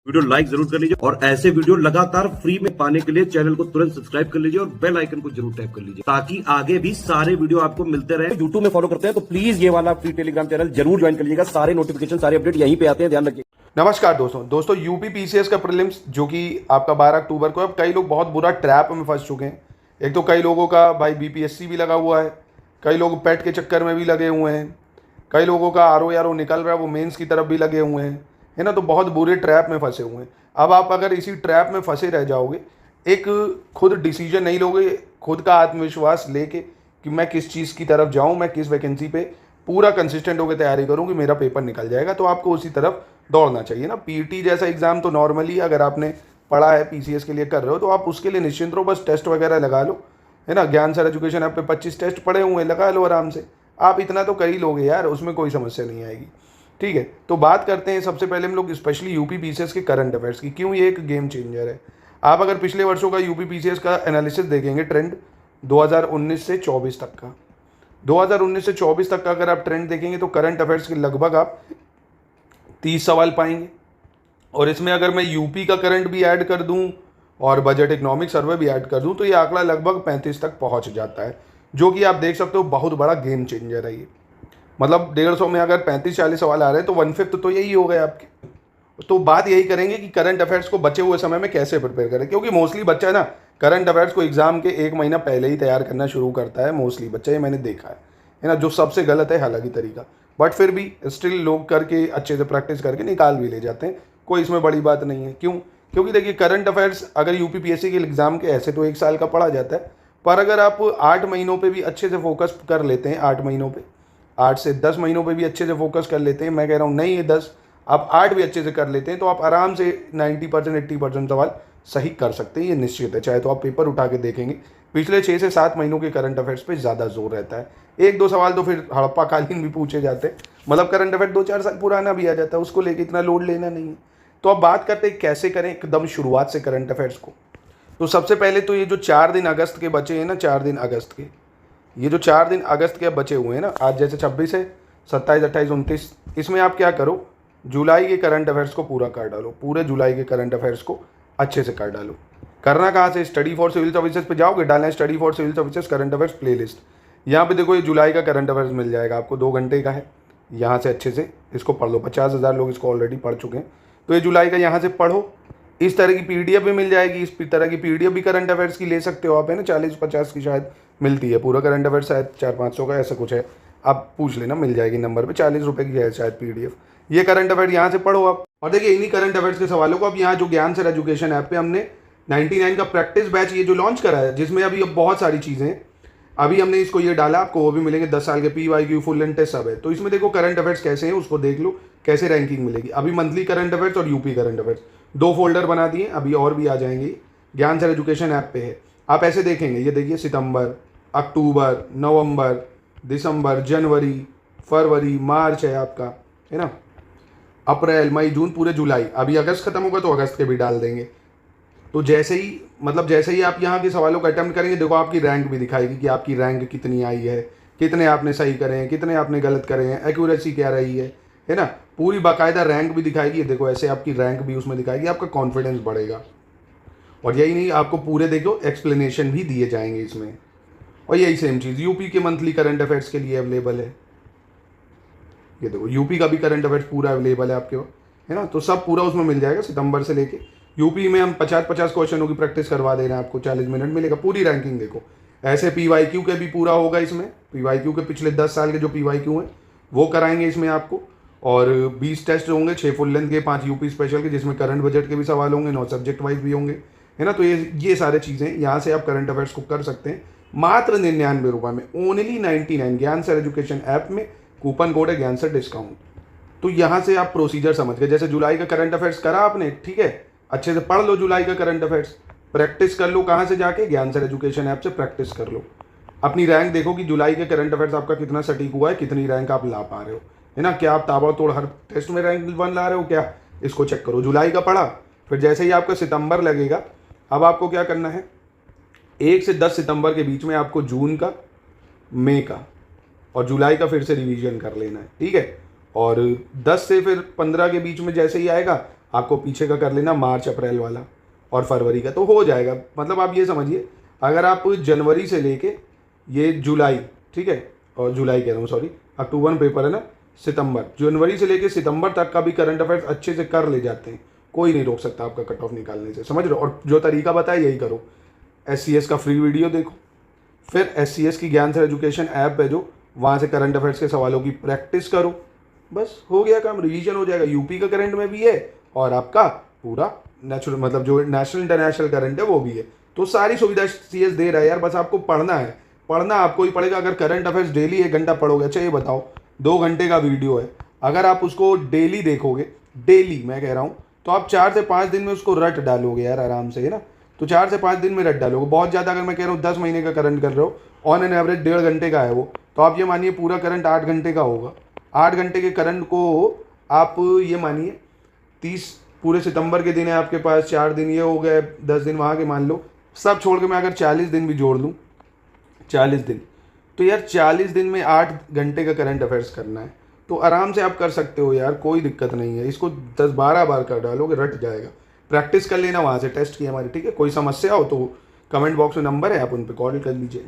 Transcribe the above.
Video like जरूर कर लीजिए और ऐसे वीडियो लगातार फ्री में पाने के लिए चैनल को तुरंत सब्सक्राइब कर लीजिए और बेल आइकन को जरूर टैप कर लीजिए ताकि आगे भी सारे वीडियो आपको मिलते रहे। यूट्यूब में फॉलो करते हैं तो प्लीज ये वाला फ्री टेलीग्राम चैनल जरूर ज्वाइन कर लीजिएगा। सारे नोटिफिकेशन सारे अपडेट यहीं पे आते हैं, ध्यान रखिए। नमस्कार दोस्तों यूपी पीसीएस का प्रीलिम्स जो कि आपका 12 अक्टूबर को, अब कई लोग बहुत बुरा ट्रैप में फंस चुके हैं। एक तो कई लोगों का भाई बीपीएससी भी लगा हुआ है, कई लोग पेट के चक्कर में भी लगे हुए हैं, कई लोगों का आरओ निकल रहा है वो मेंस की तरफ भी लगे हुए हैं, है ना। तो बहुत बुरे ट्रैप में फंसे हुए हैं। अब आप अगर इसी ट्रैप में फंसे रह जाओगे, एक खुद डिसीजन नहीं लोगे, खुद का आत्मविश्वास लेके कि मैं किस चीज़ की तरफ जाऊँ, मैं किस वैकेंसी पे पूरा कंसिस्टेंट होकर तैयारी करूँ कि मेरा पेपर निकल जाएगा, तो आपको उसी तरफ दौड़ना चाहिए ना। पीटी जैसा एग्जाम तो नॉर्मली अगर आपने पढ़ा है, पीसीएस के लिए कर रहे हो, तो आप उसके लिए निश्चिंत रहो, बस टेस्ट वगैरह लगा लो, है ना। ज्ञान सर एजुकेशन ऐप पे 25 टेस्ट पड़े हुए हैं, लगा लो आराम से। आप इतना तो कर ही लोगे यार, उसमें कोई समस्या नहीं आएगी, ठीक है। तो बात करते हैं सबसे पहले हम लोग स्पेशली यूपी पीसीएस के करंट अफेयर्स की, क्यों ये एक गेम चेंजर है। आप अगर पिछले वर्षों का यूपी पीसीएस का एनालिसिस देखेंगे, ट्रेंड 2019 से 24 तक का, 2019 से 24 तक का अगर आप ट्रेंड देखेंगे तो करंट अफेयर्स के लगभग आप 30 सवाल पाएंगे। और इसमें अगर मैं यूपी का करंट भी ऐड कर दूं और बजट इकोनॉमिक सर्वे भी ऐड कर दूं तो ये आंकड़ा लगभग 35 तक पहुंच जाता है, जो कि आप देख सकते हो बहुत बड़ा गेम चेंजर है ये। मतलब 150 में अगर 35-40 सवाल आ रहे हैं तो 1/5 तो यही हो गए आपके। तो बात यही करेंगे कि करंट अफेयर्स को बचे हुए समय में कैसे प्रिपेयर करें, क्योंकि मोस्टली बच्चा है ना करंट अफेयर्स को एग्जाम के 1 महीना पहले ही तैयार करना शुरू करता है। मोस्टली बच्चा, ये मैंने देखा है ना, जो सबसे गलत है हालांकि तरीका, बट फिर भी स्टिल लोग करके अच्छे से प्रैक्टिस करके निकाल भी ले जाते हैं, कोई इसमें बड़ी बात नहीं है। क्यों? क्योंकि देखिए करंट अफेयर्स अगर यूपीपीएससी के एग्जाम के ऐसे तो 1 साल का पढ़ा जाता है, पर अगर आप 8 महीनों पे भी अच्छे से फोकस कर लेते हैं, 8 महीनों पे, 8 से 10 महीनों पे भी अच्छे से फोकस कर लेते हैं, मैं कह रहा हूँ नहीं ये 10, आप 8 भी अच्छे से कर लेते हैं तो आप आराम से 90% 80% सवाल सही कर सकते हैं, ये निश्चित है। चाहे तो आप पेपर उठा के देखेंगे, पिछले 6 से 7 महीनों के करंट अफेयर्स पे ज़्यादा जोर रहता है। 1-2 सवाल तो फिर हड़प्पाकालीन भी पूछे जाते हैं, मतलब करंट अफेयर 2-4 साल पुराना भी आ जाता है, उसको लेके इतना लोड लेना नहीं है। तो अब बात करते हैं कैसे करें एकदम शुरुआत से करंट अफेयर्स को। तो सबसे पहले तो ये जो 4 दिन अगस्त के बचे हैं ना, 4 दिन अगस्त के, ये जो 4 दिन अगस्त के बचे हुए हैं ना, आज जैसे 26 है, 27, 28, 29, इसमें आप क्या करो, जुलाई के करंट अफेयर्स को पूरा कर डालो, पूरे जुलाई के करंट अफेयर्स को अच्छे से कर डालो। करना कहाँ से, स्टडी फॉर सिविल सर्विसेज पे जाओगे, डालना है study for civil services current affairs playlist. यहाँ पे देखो ये जुलाई का करंट अफेयर्स मिल जाएगा आपको, 2 घंटे का है। यहाँ से अच्छे से इसको पढ़ लो, 50,000 लोग इसको ऑलरेडी पढ़ चुके हैं, तो ये जुलाई का यहाँ से पढ़ो। इस तरह की पीडीएफ भी मिल जाएगी, इस तरह की पीडीएफ भी करंट अफेयर्स की ले सकते हो आप, है ना। 40-50 की शायद मिलती है, पूरा करंट अफेयर्स शायद 400-500 का ऐसा कुछ है, आप पूछ लेना, मिल जाएगी नंबर पे, 40 रुपये की है शायद पीडीएफ। ये करंट अफेयर यहाँ से पढ़ो आप, और देखिए इन्हीं करंट अफेयर्स के सवालों को अब यहाँ जो ज्ञान सर एजुकेशन ऐप पे हमने 99 का प्रैक्टिस बैच ये जो लॉन्च करा है, जिसमें अभी अब बहुत सारी चीज़ें हैं, अभी हमने इसको ये डाला, आपको वो भी मिलेंगे, 10 साल के PYQ फुल लेंथ टेस्ट सब है। तो इसमें देखो करंट अफेयर्स कैसे हैं उसको देख लो, कैसे रैंकिंग मिलेगी। अभी मंथली करंट अफेयर्स और यूपी करंट अफेयर्स 2 फोल्डर बना दिए, अभी और भी आ जाएंगे, ज्ञान सर एजुकेशन ऐप पे है। आप ऐसे देखेंगे, ये देखिए सितंबर, अक्टूबर, नवंबर, दिसंबर, जनवरी, फरवरी, मार्च है आपका, है ना, अप्रैल, मई, जून, पूरे जुलाई, अभी अगस्त खत्म होगा तो अगस्त के भी डाल देंगे। तो जैसे ही मतलब जैसे ही आप यहाँ के सवालों का अटेम्प्ट करेंगे, देखो आपकी रैंक भी दिखाएगी कि आपकी रैंक कितनी आई है, कितने आपने सही करे हैं, कितने आपने गलत करे हैं, एक्यूरेसी क्या रही है ना, पूरी बाकायदा रैंक भी दिखाएगी। देखो ऐसे आपकी रैंक भी उसमें दिखाएगी, आपका कॉन्फिडेंस बढ़ेगा। और यही नहीं, आपको पूरे देखो एक्सप्लेनेशन भी दिए जाएंगे इसमें। और यही सेम चीज़ यूपी के मंथली करंट अफेयर्स के लिए अवेलेबल है। ये देखो यूपी का भी करंट अफेयर्स पूरा अवेलेबल है आपके, है ना। तो सब पूरा उसमें मिल जाएगा सितंबर से लेके। यूपी में हम 50-50 क्वेश्चनों की प्रैक्टिस करवा दे रहे हैं आपको, 40 मिनट मिलेगा, पूरी रैंकिंग देखो। ऐसे PYQ के भी पूरा होगा इसमें, PYQ के पिछले 10 साल के जो PYQ हैं वो कराएंगे इसमें आपको। और 20 टेस्ट होंगे, 6 फुल लेंथ के, 5 यूपी स्पेशल के, जिसमें करंट बजट के भी सवाल होंगे, 9 सब्जेक्ट वाइज भी होंगे, है ना। तो ये सारे चीज़ें यहाँ से आप करंट अफेयर्स को कर सकते हैं मात्र 99 रुपये में, ओनली 99। ज्ञान सर एजुकेशन ऐप में कूपन कोड है ज्ञान सर डिस्काउंट। तो यहाँ से आप प्रोसीजर समझ गए, जैसे जुलाई का करंट अफेयर्स करा आपने, ठीक है, अच्छे से पढ़ लो जुलाई का करंट अफेयर्स, प्रैक्टिस कर लो, कहाँ से जाके, ज्ञान सर एजुकेशन ऐप से प्रैक्टिस कर लो। अपनी रैंक देखो कि जुलाई के करंट अफेयर्स आपका कितना सटीक हुआ है, कितनी रैंक आप ला पा रहे हो, है ना। क्या आप ताबड़तोड़ हर टेस्ट में रैंक 1 ला रहे हो क्या, इसको चेक करो। जुलाई का पढ़ा, फिर जैसे ही आपका सितंबर लगेगा, अब आपको क्या करना है, 1 से 10 सितंबर के बीच में आपको जून का, मई का और जुलाई का फिर से रिवीजन कर लेना है, ठीक है। और 10 से फिर 15 के बीच में जैसे ही आएगा, आपको पीछे का कर लेना मार्च अप्रैल वाला और फरवरी का, तो हो जाएगा। मतलब आप ये समझिए, अगर आप जनवरी से लेके ये जुलाई, ठीक है, और जुलाई कह रहा हूँ सॉरी, अक्टूबर में पेपर है ना, सितंबर, जनवरी से लेके सितंबर तक का भी करंट अफेयर्स अच्छे से कर ले जाते हैं, कोई नहीं रोक सकता आपका कट ऑफ निकालने से, समझ रहे हो। और जो तरीका बताया यही करो, SCS का फ्री वीडियो देखो, फिर SCS की ज्ञान सर एजुकेशन ऐप है जो, वहाँ से करंट अफेयर्स के सवालों की प्रैक्टिस करो, बस हो गया काम, रिवीजन हो जाएगा। यूपी का करंट में भी है और आपका पूरा नेचुरल मतलब जो नेशनल इंटरनेशनल करंट है वो भी है, तो सारी सुविधा CS दे रहा है यार, बस आपको पढ़ना है, पढ़ना आपको ही पड़ेगा। अगर करंट अफेयर्स डेली 1 घंटा पढ़ोगे, अच्छा ये बताओ 2 घंटे का वीडियो है, अगर आप उसको डेली देखोगे, डेली मैं कह रहा हूँ, तो आप 4 से 5 दिन में उसको रट डालोगे यार आराम से, है ना। तो 4 से 5 दिन में रट डालोगे, बहुत ज़्यादा अगर मैं कह रहा हूँ 10 महीने का करंट कर रहे हो, ऑन एन एवरेज 1.5 घंटे का है वो, तो आप ये मानिए पूरा करंट 8 घंटे का होगा। 8 घंटे के करंट को आप ये मानिए 30 पूरे सितंबर के दिन है आपके पास, 4 दिन ये हो गए, 10 दिन वहाँ के मान लो, सब छोड़ के मैं अगर 40 दिन भी जोड़ लूँ, 40 दिन, तो यार 40 दिन में 8 घंटे का करंट अफेयर्स करना है, तो आराम से आप कर सकते हो यार, कोई दिक्कत नहीं है। इसको 10-12 बार कर डालोगे रट जाएगा, प्रैक्टिस कर लेना वहाँ से टेस्ट की हमारी, ठीक है। कोई समस्या हो तो कमेंट बॉक्स में नंबर है, आप उन पर कॉल कर लीजिए।